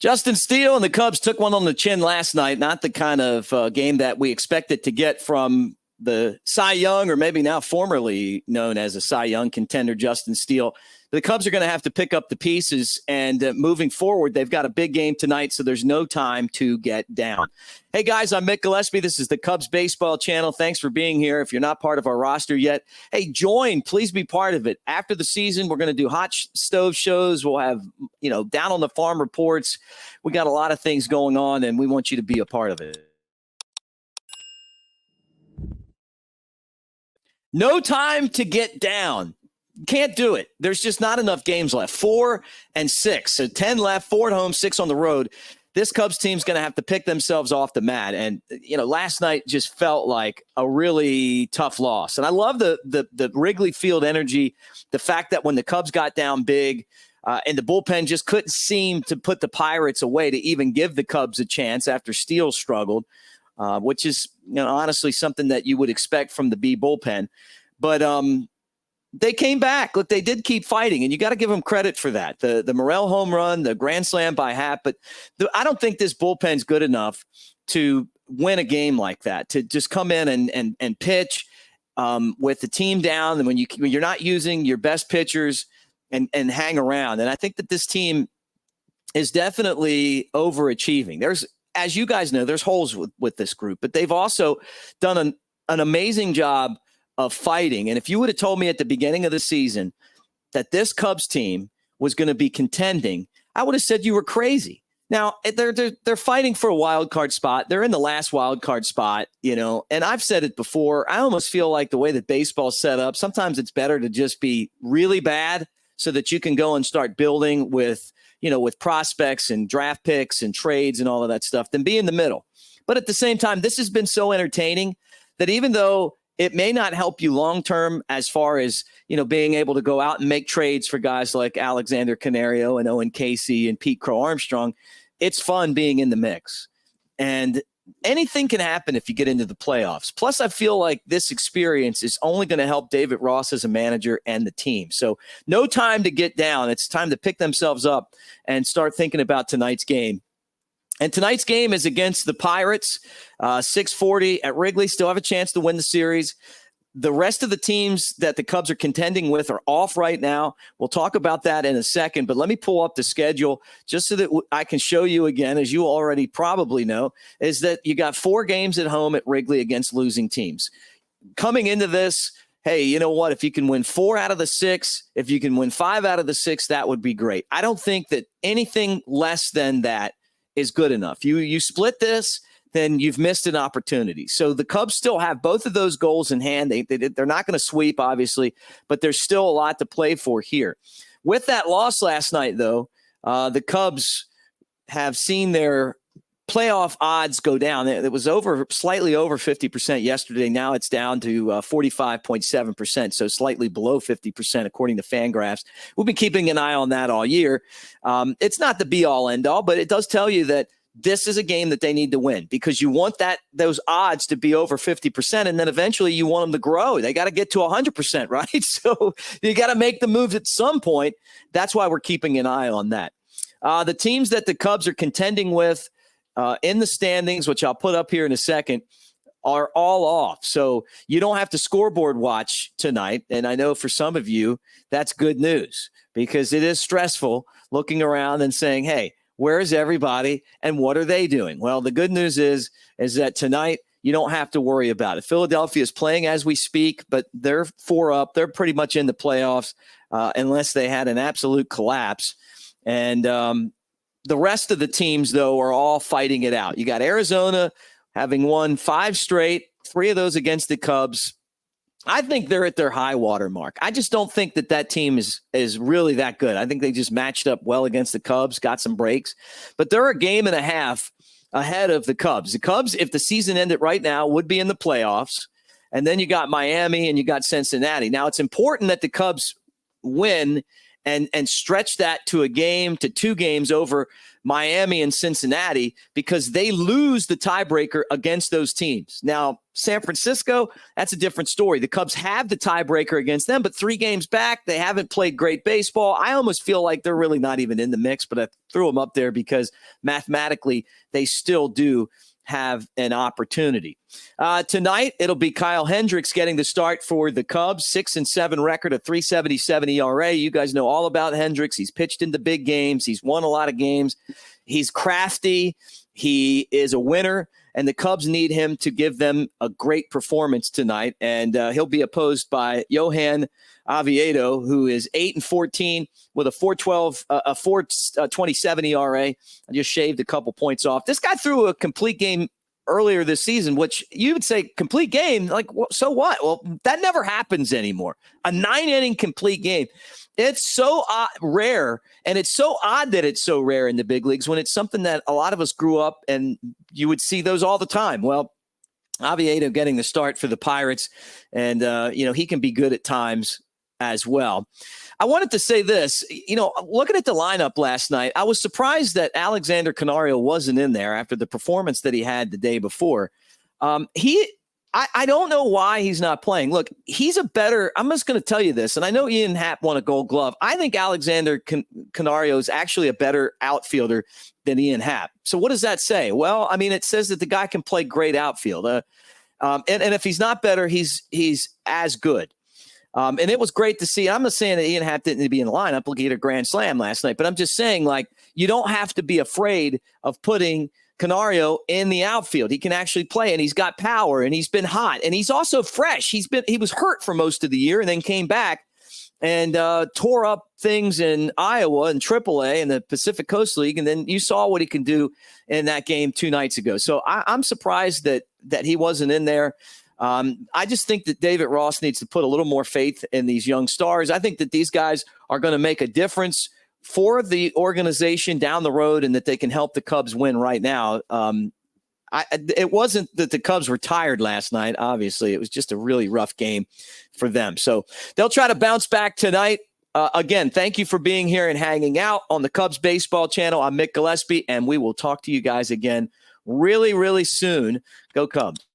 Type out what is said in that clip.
Justin Steele and the Cubs took one on the chin last night. Not the kind of game that we expected to get from the Cy Young, or maybe now formerly known as a Cy Young contender, Justin Steele. The Cubs are going to have to pick up the pieces, and moving forward, they've got a big game tonight, so there's no time to get down. Hey, guys, I'm Mick Gillespie. This is the Cubs Baseball Channel. Thanks for being here. If you're not part of our roster yet, hey, join. Please be part of it. After the season, we're going to do hot stove shows. We'll have, down on the farm reports. We got a lot of things going on, and we want you to be a part of it. No time to get down. Can't do it. There's just not enough games left. 4 and 6. So 10 left, 4 at home, 6 on the road. This Cubs team's going to have to pick themselves off the mat. And, last night just felt like a really tough loss. And I love the Wrigley Field energy, the fact that when the Cubs got down big and the bullpen just couldn't seem to put the Pirates away to even give the Cubs a chance after Steele struggled, which is, honestly something that you would expect from the B bullpen. But, they came back. Look, they did keep fighting, and you got to give them credit for that. The Morel home run, the grand slam by Happ, but I don't think this bullpen's good enough to win a game like that, to just come in and pitch with the team down, and when you're not using your best pitchers and hang around. And I think that this team is definitely overachieving. There's, as you guys know, there's holes with this group, but they've also done an amazing job of fighting. And if you would have told me at the beginning of the season that this Cubs team was going to be contending, I would have said you were crazy. Now they're fighting for a wild card spot. They're in the last wild card spot, and I've said it before. I almost feel like the way that baseball's set up, sometimes it's better to just be really bad so that you can go and start building with prospects and draft picks and trades and all of that stuff than be in the middle. But at the same time, this has been so entertaining that even though it may not help you long-term as far as, being able to go out and make trades for guys like Alexander Canario and Owen Casey and Pete Crow Armstrong. It's fun being in the mix. And anything can happen if you get into the playoffs. Plus, I feel like this experience is only going to help David Ross as a manager and the team. So no time to get down. It's time to pick themselves up and start thinking about tonight's game. And tonight's game is against the Pirates, 6:40 at Wrigley. Still have a chance to win the series. The rest of the teams that the Cubs are contending with are off right now. We'll talk about that in a second, but let me pull up the schedule just so that I can show you again, as you already probably know, is that you got 4 games at home at Wrigley against losing teams. Coming into this, hey, you know what? If you can win 4 out of the 6, if you can win 5 out of the 6, that would be great. I don't think that anything less than that is good enough. You split this, then you've missed an opportunity. So the Cubs still have both of those goals in hand. They're not going to sweep, obviously, but there's still a lot to play for here. With that loss last night, though, the Cubs have seen their playoff odds go down. It was slightly over 50% yesterday. Now it's down to 45.7%, so slightly below 50% according to Fangraphs. We've been keeping an eye on that all year. It's not the be-all, end-all, but it does tell you that this is a game that they need to win because you want those odds to be over 50%, and then eventually you want them to grow. They got to get to 100%, right? So you got to make the moves at some point. That's why we're keeping an eye on that. The teams that the Cubs are contending with in the standings, which I'll put up here in a second, are all off. So you don't have to scoreboard watch tonight. And I know for some of you, that's good news because it is stressful looking around and saying, hey, where is everybody and what are they doing? Well, the good news is that tonight you don't have to worry about it. Philadelphia is playing as we speak, but they're 4 up. They're pretty much in the playoffs unless they had an absolute collapse. And the rest of the teams, though, are all fighting it out. You got Arizona having won 5 straight, 3 of those against the Cubs. I think they're at their high water mark. I just don't think that team is really that good. I think they just matched up well against the Cubs, got some breaks. But they're a game and a half ahead of the Cubs. The Cubs, if the season ended right now, would be in the playoffs. And then you got Miami and you got Cincinnati. Now, it's important that the Cubs win and stretch that to a game, to 2 games over Miami and Cincinnati, because they lose the tiebreaker against those teams. Now, San Francisco, that's a different story. The Cubs have the tiebreaker against them, but 3 games back, they haven't played great baseball. I almost feel like they're really not even in the mix, but I threw them up there because mathematically they still do have an opportunity. Tonight, it'll be Kyle Hendricks getting the start for the Cubs. 6-7 record, a 3.77 ERA. You guys know all about Hendricks. He's pitched in the big games. He's won a lot of games. He's crafty. He is a winner, and the Cubs need him to give them a great performance tonight. And he'll be opposed by Johan Oviedo, who is 8-14 with a 4.27 ERA. I just shaved a couple points off. This guy threw a complete game earlier this season, which you would say complete game, like, so what? Well, that never happens anymore. A 9-inning complete game. It's so rare, and it's so odd that it's so rare in the big leagues when it's something that a lot of us grew up and you would see those all the time. Well, Oviedo getting the start for the Pirates, and he can be good at times as well. I wanted to say this, looking at the lineup last night, I was surprised that Alexander Canario wasn't in there after the performance that he had the day before. I don't know why he's not playing. Look, I'm just going to tell you this, and I know Ian Happ won a Gold Glove. I think Alexander Canario is actually a better outfielder than Ian Happ. So what does that say? Well, I mean, it says that the guy can play great outfield. And if he's not better, he's as good. And it was great to see. I'm not saying that Ian Happ didn't need to be in the lineup. Look, he had a grand slam last night. But I'm just saying, like, you don't have to be afraid of putting Canario in the outfield. He can actually play, and he's got power, and he's been hot, and he's also fresh. He was hurt for most of the year and then came back and tore up things in Iowa and AAA and the Pacific Coast League. And then you saw what he can do in that game 2 nights ago. So I'm surprised that he wasn't in there. I just think that David Ross needs to put a little more faith in these young stars. I think that these guys are going to make a difference for the organization down the road, and that they can help the Cubs win right now. It wasn't that the Cubs were tired last night. Obviously, it was just a really rough game for them. So they'll try to bounce back tonight. Again, thank you for being here and hanging out on the Cubs Baseball Channel. I'm Mick Gillespie, and we will talk to you guys again really, really soon. Go Cubs.